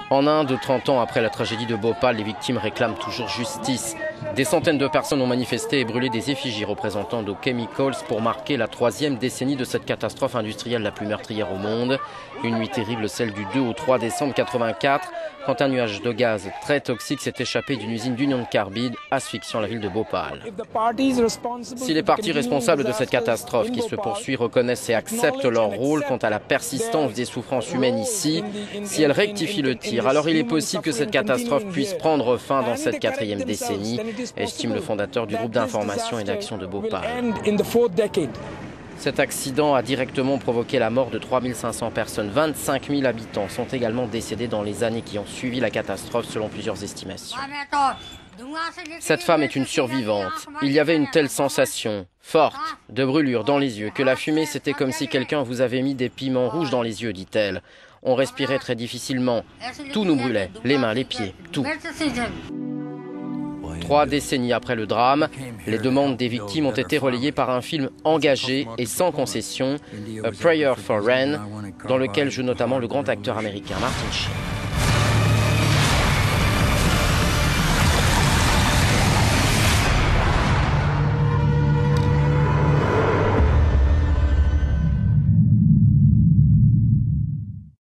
En Inde, 30 ans après la tragédie de Bhopal, les victimes réclament toujours justice. Des centaines de personnes ont manifesté et brûlé des effigies représentant Dow Chemicals pour marquer la 3e décennie de cette catastrophe industrielle la plus meurtrière au monde. Une nuit terrible, celle du 2 au 3 décembre 1984, quand un nuage de gaz très toxique s'est échappé d'une usine d'Union Carbide, asphyxiant la ville de Bhopal. Si les partis responsables de cette catastrophe qui se poursuit reconnaissent et acceptent leur rôle quant à la persistance des souffrances humaines ici, si elles rectifient le tir, alors il est possible que cette catastrophe puisse prendre fin dans cette 4e décennie, estime le fondateur du groupe d'information et d'action de Bhopal. Cet accident a directement provoqué la mort de 3500 personnes. 25 000 habitants sont également décédés dans les années qui ont suivi la catastrophe, selon plusieurs estimations. Cette femme est une survivante. Il y avait une telle sensation, forte, de brûlure dans les yeux, que la fumée, c'était comme si quelqu'un vous avait mis des piments rouges dans les yeux, dit-elle. On respirait très difficilement. Tout nous brûlait, les mains, les pieds, tout. 3 décennies après le drame, les demandes des victimes ont été relayées par un film engagé et sans concession, A Prayer for Rain, dans lequel joue notamment le grand acteur américain Martin Sheen.